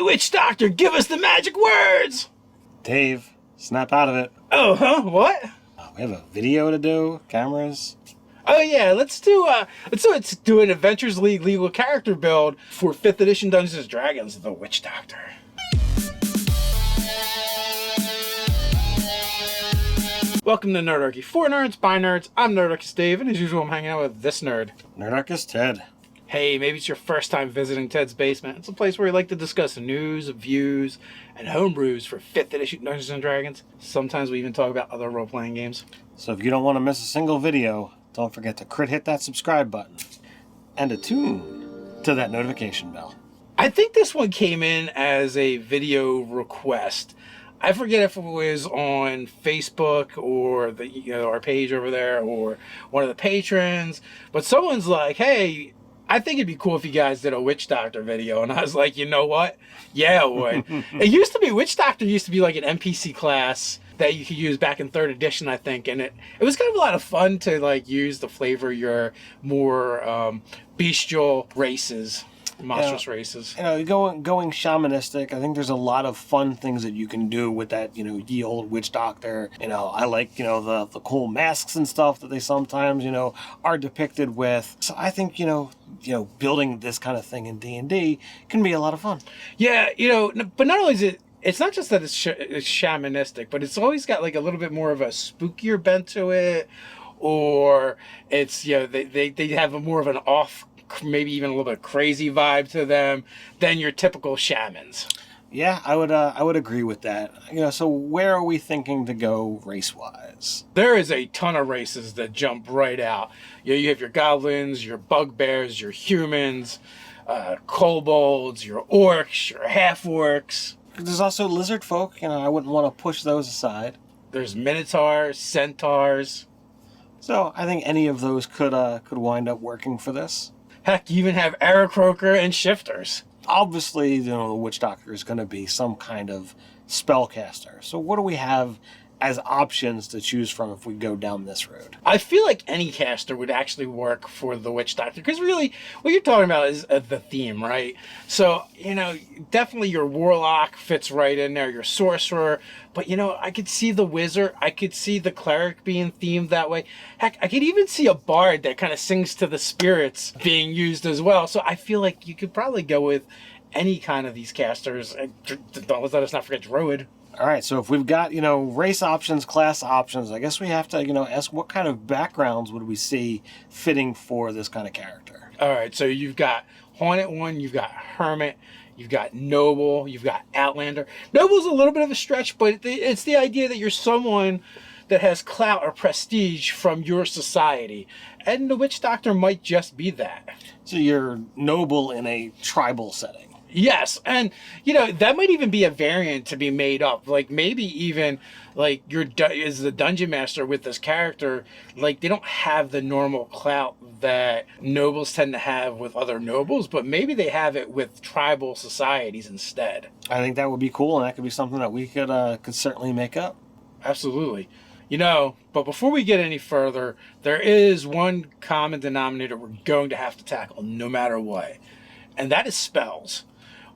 Hey, Witch Doctor, give us the magic words! Dave, snap out of it. Oh, huh? What? We have a video to do, cameras. Oh yeah, let's do an Adventures League legal character build for 5th edition Dungeons & Dragons, The Witch Doctor. Welcome to Nerdarchy. For nerds, by nerds, I'm Nerdarchy Dave, and as usual I'm hanging out with this nerd. Nerdarchy Ted. Hey, maybe it's your first time visiting Ted's Basement. It's a place where we like to discuss news, views, and homebrews for 5th edition Dungeons & Dragons. Sometimes we even talk about other role-playing games. So if you don't want to miss a single video, don't forget to hit that subscribe button and attune to that notification bell. I think this one came in as a video request. I forget if it was on Facebook or our page over there or one of the patrons, but someone's like, hey, I think it'd be cool if you guys did a Witch Doctor video. And I was like, you know what? Yeah, I would. Witch Doctor used to be like an NPC class that you could use back in 3rd edition, I think. And it was kind of a lot of fun to like use to flavor your more bestial races. Monstrous races. Going shamanistic, I think there's a lot of fun things that you can do with that, ye old Witch Doctor. I like, the cool masks and stuff that they sometimes, are depicted with. So I think, building this kind of thing in D&D can be a lot of fun. Yeah, but not only is it's not just that it's shamanistic, but it's always got like a little bit more of a spookier bent to it, or it's, they have more of an off, maybe even a little bit crazy vibe to them than your typical shamans. Yeah, I would agree with that. So where are we thinking to go race-wise? There is a ton of races that jump right out. You have your goblins, your bugbears, your humans, kobolds, your orcs, your half-orcs. There's also lizard folk. I wouldn't want to push those aside. There's minotaurs, centaurs. So I think any of those could wind up working for this. Heck, you even have Aarakocra and shifters. Obviously, the Witch Doctor is going to be some kind of spellcaster. So what do we have as options to choose from if we go down this road? I feel like any caster would actually work for the Witch Doctor, because really what you're talking about is the theme, right? So, definitely your warlock fits right in there, your sorcerer, but I could see the wizard, I could see the cleric being themed that way. Heck, I could even see a bard that kind of sings to the spirits being used as well. So I feel like you could probably go with any kind of these casters. Let us not forget Druid. All right, so if we've got, race options, class options, I guess we have to, ask what kind of backgrounds would we see fitting for this kind of character? All right, so you've got Haunted One, you've got Hermit, you've got Noble, you've got Outlander. Noble's a little bit of a stretch, but it's the idea that you're someone that has clout or prestige from your society. And the Witch Doctor might just be that. So you're noble in a tribal setting. Yes, and that might even be a variant to be made up. Like maybe even like is the dungeon master with this character, like they don't have the normal clout that nobles tend to have with other nobles, but maybe they have it with tribal societies instead. I think that would be cool, and that could be something that we could certainly make up. Absolutely. But before we get any further, there is one common denominator we're going to have to tackle no matter what, and that is spells.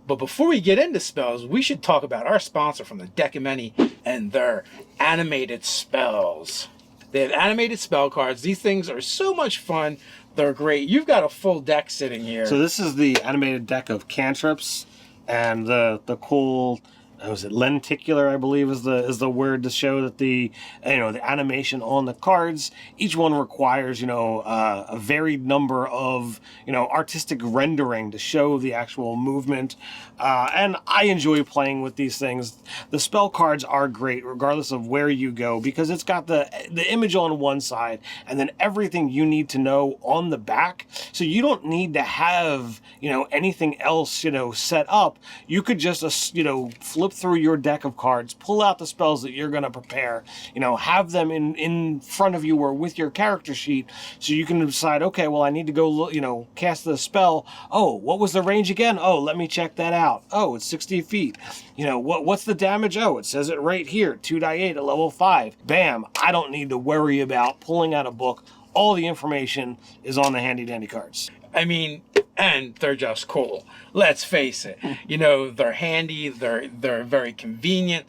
But before we get into spells, we should talk about our sponsor from the Deck of Many and their animated spells. They have animated spell cards. These things are so much fun. They're great. You've got a full deck sitting here. So this is the animated deck of cantrips, and the cool, was it lenticular, I believe is the word to show that the animation on the cards. Each one requires a varied number of artistic rendering to show the actual movement. And I enjoy playing with these things. The spell cards are great regardless of where you go, because it's got the image on one side and then everything you need to know on the back. So you don't need to have anything else set up. You could just flip through your deck of cards, pull out the spells that you're going to prepare, have them in front of you or with your character sheet, so you can decide, okay, well, I need to go, cast the spell. Oh, what was the range again? Oh, let me check that out. Oh, it's 60 feet. What's the damage? Oh, it says it right here, 2d8 at level 5. Bam, I don't need to worry about pulling out a book. All the information is on the handy dandy cards. I mean, and they're just cool. Let's face it. You know, they're handy, they're very convenient.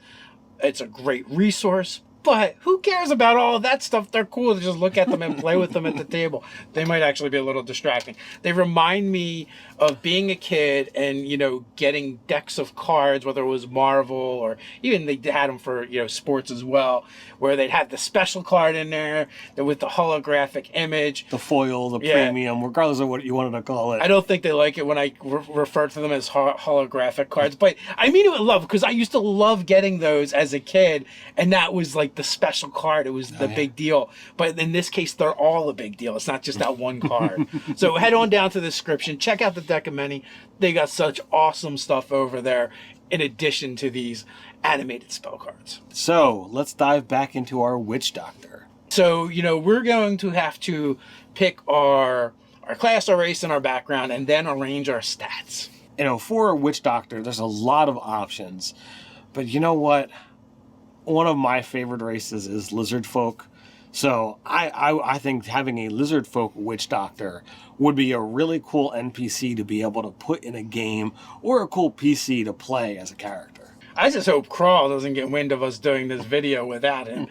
It's a great resource. But who cares about all of that stuff? They're cool to just look at them and play with them at the table. They might actually be a little distracting. They remind me of being a kid and, you know, getting decks of cards, whether it was Marvel or even they had them for, you know, sports as well, where they'd have the special card in there with the holographic image. The foil, the premium, regardless of what you wanted to call it. I don't think they like it when I refer to them as holographic cards, but I mean it with love because I used to love getting those as a kid, and that was like the special card. It was the big deal. But in this case, they're all a big deal. It's not just that one card. So head on down to the description. Check out the deck of many. They got such awesome stuff over there in addition to these animated spell cards. So let's dive back into our Witch Doctor. So, you know, we're going to have to pick our class, our race, and our background, and then arrange our stats. You know, for a Witch Doctor, there's a lot of options. But you know what? One of my favorite races is Lizard Folk. So I think having a Lizard Folk Witch Doctor would be a really cool NPC to be able to put in a game, or a cool PC to play as a character. I just hope Crawl doesn't get wind of us doing this video without him.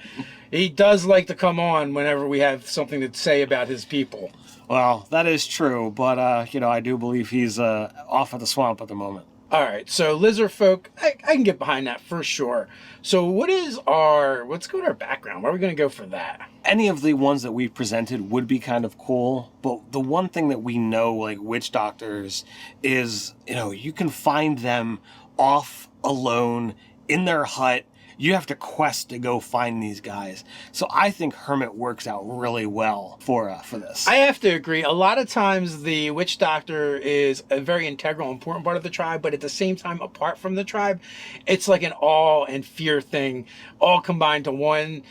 He does like to come on whenever we have something to say about his people. Well, that is true, but, you know, I do believe he's off at the swamp at the moment. All right, so Lizard Folk, I can get behind that for sure. So let's go to our background. Where are we going to go for that? Any of the ones that we've presented would be kind of cool, but the one thing that we know, like Witch Doctors, is, you know, you can find them off alone in their hut. You have to quest to go find these guys. So I think Hermit works out really well for this. I have to agree. A lot of times the Witch Doctor is a very integral, important part of the tribe, but at the same time, apart from the tribe, it's like an awe and fear thing, all combined to one.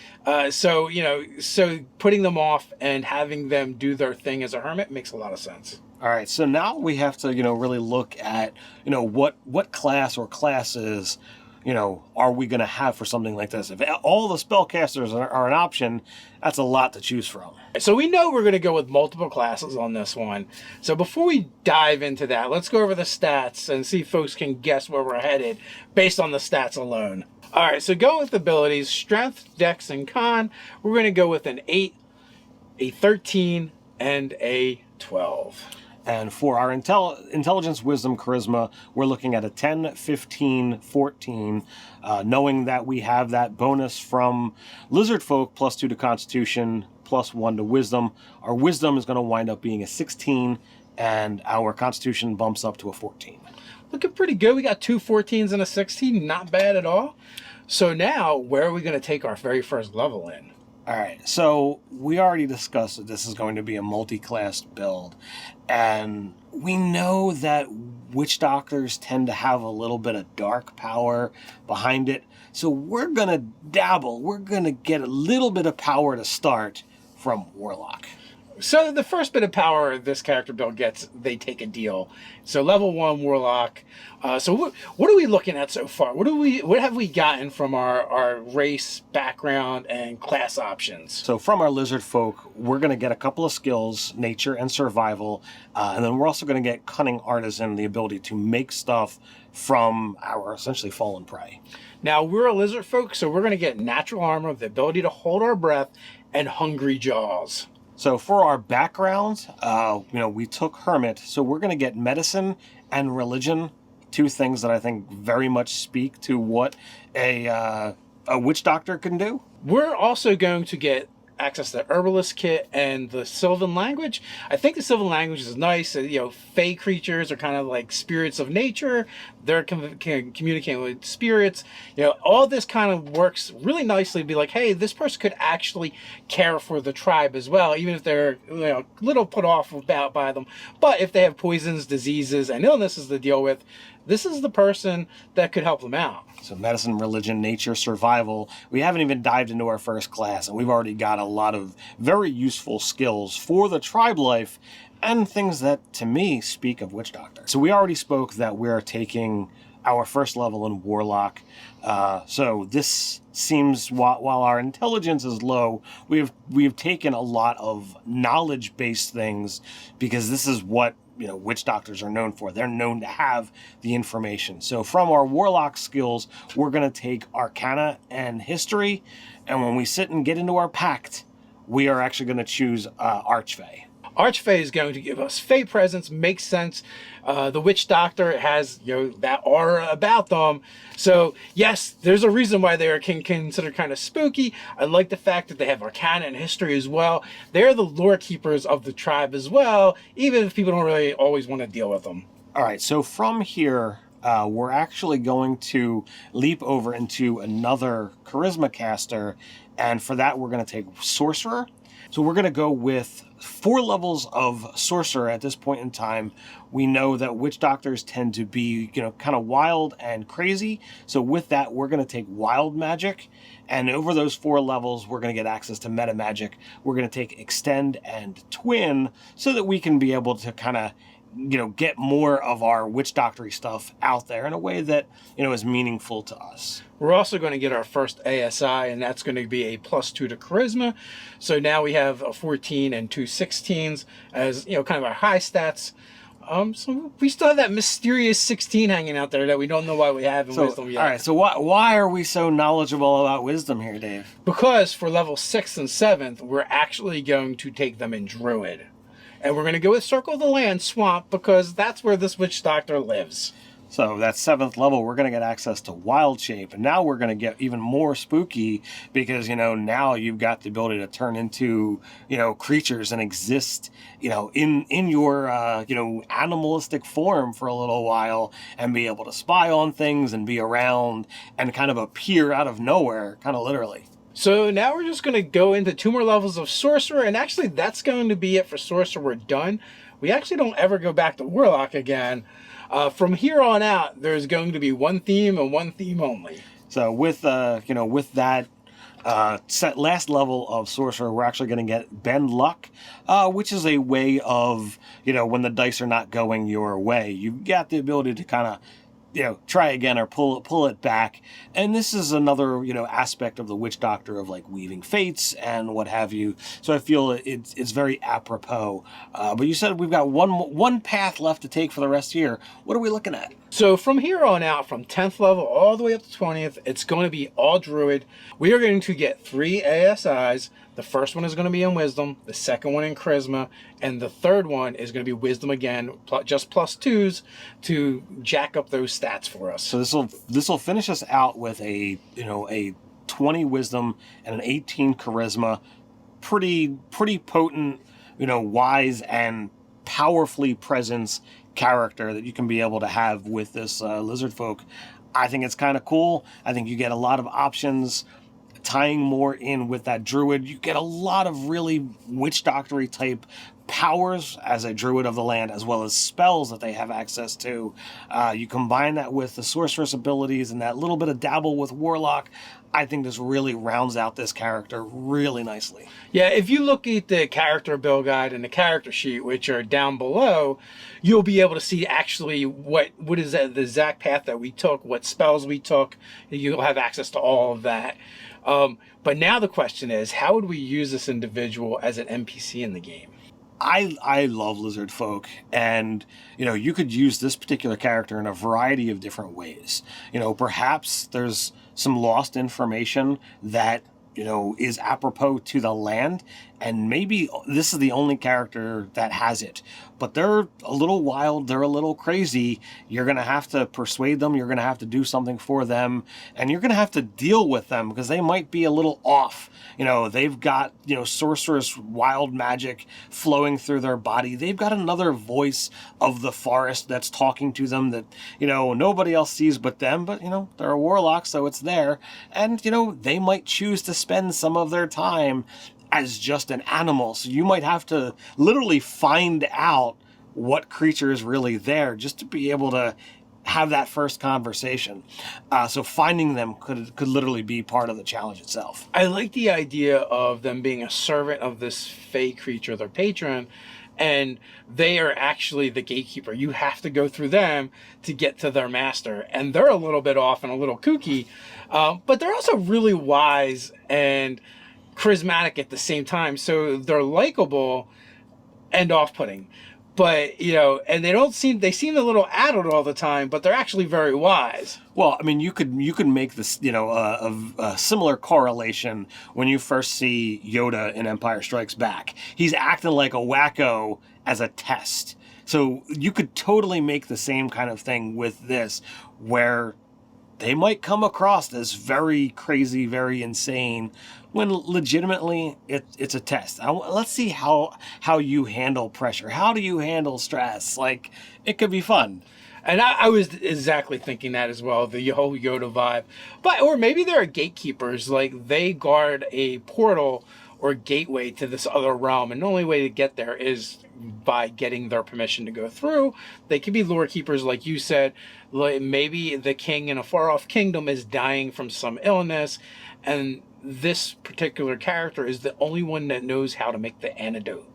So putting them off and having them do their thing as a hermit makes a lot of sense. All right, so now we have to, you know, really look at, you know, what class or classes, you know, are we going to have for something like this? If all the spellcasters are an option, that's a lot to choose from. So we know we're going to go with multiple classes on this one. So before we dive into that, let's go over the stats and see if folks can guess where we're headed based on the stats alone. All right, so going with abilities, strength, dex, and con, we're going to go with an 8, a 13, and a 12. And for our intelligence, wisdom, charisma, we're looking at a 10, 15, 14, knowing that we have that bonus from Lizard Folk, +2 to Constitution, +1 to Wisdom. Our Wisdom is going to wind up being a 16, and our Constitution bumps up to a 14. Looking pretty good. We got 2 14s and a 16. Not bad at all. So now, where are we going to take our very first level in? All right, so we already discussed that this is going to be a multi-class build, and we know that Witch Doctors tend to have a little bit of dark power behind it, so we're going to dabble. We're going to get a little bit of power to start from Warlock. So the first bit of power this character build gets, they take a deal. So level 1 Warlock. So what are we looking at so far? What have we gotten from our race, background, and class options? So from our Lizard Folk, we're going to get a couple of skills, nature and survival, and then we're also going to get Cunning Artisan, the ability to make stuff from our essentially fallen prey. Now we're a Lizard Folk, so we're going to get natural armor, the ability to hold our breath, and Hungry Jaws. So for our background, we took Hermit, so we're going to get Medicine and Religion, 2 things that I think very much speak to what a Witch Doctor can do. We're also going to get access to the Herbalist Kit and the Sylvan Language. I think the Sylvan Language is nice. Fey creatures are kind of like spirits of nature. They're communicating with spirits. All this kind of works really nicely to be like, hey, this person could actually care for the tribe as well, even if they're a little put off about by them. But if they have poisons, diseases, and illnesses to deal with, this is the person that could help them out. So medicine, religion, nature, survival. We haven't even dived into our first class, and we've already got a lot of very useful skills for the tribe life and things that, to me, speak of Witch Doctor. So we already spoke that we're taking our first level in Warlock. So this seems, while our intelligence is low, we've taken a lot of knowledge-based things because this is what witch doctors are known for. They're known to have the information. So from our warlock skills, we're going to take Arcana and History, and when we sit and get into our pact, we are actually going to choose Archfey. Archfey is going to give us Fey presence. Makes sense. The Witch Doctor has that aura about them. So yes, there's a reason why they are considered kind of spooky. I like the fact that they have Arcana and History as well. They're the lore keepers of the tribe as well, even if people don't really always want to deal with them. All right, so from here, we're actually going to leap over into another Charisma caster, and for that we're going to take Sorcerer. So we're going to go with 4 levels of Sorcerer at this point in time. We know that Witch Doctors tend to be, kind of wild and crazy. So with that, we're going to take Wild Magic. And over those 4 levels, we're going to get access to Meta Magic. We're going to take Extend and Twin so that we can be able to kind of get more of our witch doctory stuff out there in a way that, is meaningful to us. We're also going to get our first ASI, and that's going to be a +2 to Charisma. So now we have a 14 and 2 16s as, kind of our high stats. So we still have that mysterious 16 hanging out there that we don't know why we have in Wisdom yet. All right, so why are we so knowledgeable about Wisdom here, Dave? Because for level 6th and 7th, we're actually going to take them in Druid. And we're going to go with Circle of the Land Swamp because that's where this Witch Doctor lives. So that 7th level, we're going to get access to Wild Shape. And now we're going to get even more spooky because, now you've got the ability to turn into, creatures and exist, in your, animalistic form for a little while and be able to spy on things and be around and kind of appear out of nowhere, kind of literally. So now we're just going to go into 2 more levels of Sorcerer, and actually that's going to be it for Sorcerer. We're done. We actually don't ever go back to Warlock again. From here on out, there's going to be one theme and one theme only. So with that last level of Sorcerer, we're actually going to get Bend Luck, which is a way of, when the dice are not going your way, you've got the ability to kind of try again or pull it back. And this is another, aspect of the Witch Doctor of like weaving fates and what have you. So I feel it's very apropos. But you said we've got one path left to take for the rest of the year. What are we looking at? So from here on out, from 10th level all the way up to 20th, it's going to be all Druid. We are going to get 3 ASIs. The first one is going to be in Wisdom, the second one in Charisma, and the third one is going to be Wisdom again, just +2s to jack up those stats for us. So this will finish us out with a 20 Wisdom and an 18 Charisma, pretty potent, wise and powerfully presence character that you can be able to have with this lizard folk. I think it's kind of cool. I think you get a lot of options. Tying more in with that druid, you get a lot of really witch doctory type powers as a druid of the land, as well as spells that they have access to. You combine that with the sorceress abilities and that little bit of dabble with warlock. I think this really rounds out this character really nicely. Yeah, if you look at the character build guide and the character sheet, which are down below, you'll be able to see actually what is the exact path that we took, what spells we took. You'll have access to all of that. But now the question is, how would we use this individual as an NPC in the game? I love lizard folk, and you could use this particular character in a variety of different ways. Perhaps there's some lost information that is apropos to the land, and maybe this is the only character that has it. But they're a little wild, they're a little crazy. You're going to have to persuade them, you're going to have to do something for them, and you're going to have to deal with them because they might be a little off. They've got, sorceress wild magic flowing through their body. They've got another voice of the forest that's talking to them that, nobody else sees but them, but, they're a warlock, so it's there. And, they might choose to spend some of their time as just an animal. So you might have to literally find out what creature is really there just to be able to have that first conversation. So finding them could literally be part of the challenge itself. I like the idea of them being a servant of this fey creature, their patron, and they are actually the gatekeeper. You have to go through them to get to their master. And they're a little bit off and a little kooky, but they're also really wise and charismatic at the same time. So they're likable and off-putting. But, you know, and they seem a little addled all the time, but they're actually very wise. Well, I mean, you could make this, you know, a similar correlation when you first see Yoda in Empire Strikes Back. He's acting like a wacko as a test. So you could totally make the same kind of thing with this, where they might come across as very crazy, very insane, when legitimately it's a test. Let's see how you handle pressure. How do you handle stress? Like, it could be fun. And I was exactly thinking that as well, the whole Yoda vibe. But, or maybe there are gatekeepers, like they guard a portal or gateway to this other realm, and the only way to get there is by getting their permission to go through. They could be lore keepers, like you said. Like maybe the king in a far-off kingdom is dying from some illness, and this particular character is the only one that knows how to make the antidote.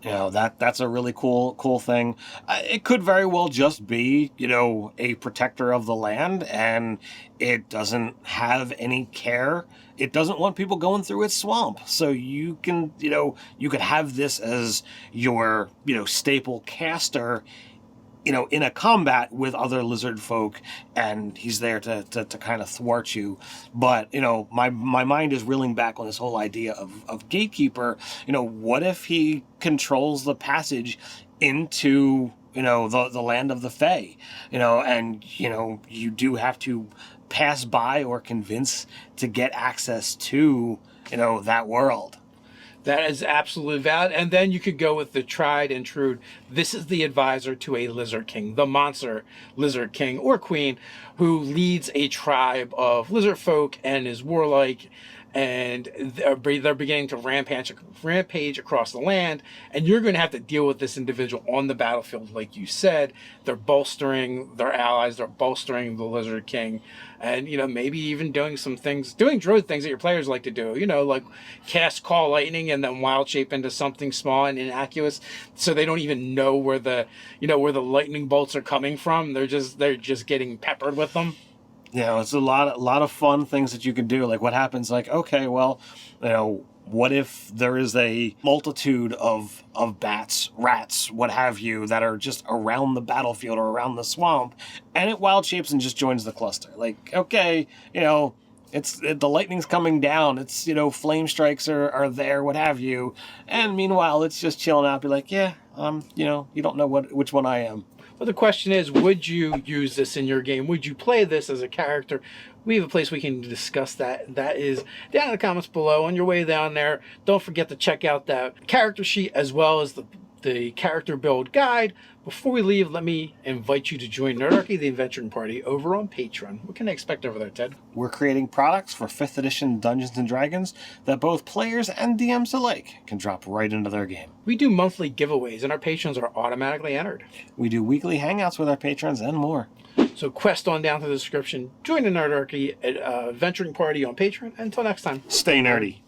You know, that's a really cool thing. It could very well just be, you know, a protector of the land, and it doesn't have any care. It doesn't want people going through its swamp. So you can, you know, you could have this as your, you know, staple caster, you know, in a combat with other lizard folk, and he's there to kind of thwart you. But, you know, my mind is reeling back on this whole idea of gatekeeper. You know, what if he controls the passage into, you know, the land of the Fae, you know, and, you know, you do have to pass by or convince to get access to, you know, that world. That is absolutely valid. And then you could go with the tried and true. This is the advisor to a lizard king, the monster lizard king or queen, who leads a tribe of lizard folk and is warlike, and they're beginning to rampage across the land, and you're going to have to deal with this individual on the battlefield. Like you said, they're bolstering their allies, they're bolstering the lizard king, and, you know, maybe even doing druid things that your players like to do, you know, like cast call lightning and then wild shape into something small and innocuous, so they don't even know where the lightning bolts are coming from. They're just getting peppered with them. You know, it's a lot of fun things that you can do. Like, what happens, like, okay, well, you know, what if there is a multitude of bats, rats, what have you, that are just around the battlefield or around the swamp, and it wild shapes and just joins the cluster? Like, okay, you know, the lightning's coming down, it's, you know, flame strikes are there, what have you, and meanwhile, it's just chilling out, be like, yeah, you know, you don't know which one I am. But the question is, would you use this in your game? Would you play this as a character? We have a place we can discuss that. That is down in the comments below. On your way down there, don't forget to check out that character sheet as well as the character build guide. Before we leave, let me invite you to join Nerdarchy, the adventuring party, over on Patreon. What can I expect over there, Ted? We're creating products for 5th edition Dungeons & Dragons that both players and DMs alike can drop right into their game. We do monthly giveaways, and our patrons are automatically entered. We do weekly hangouts with our patrons and more. So quest on down to the description. Join the Nerdarchy adventuring party on Patreon. Until next time. Stay nerdy.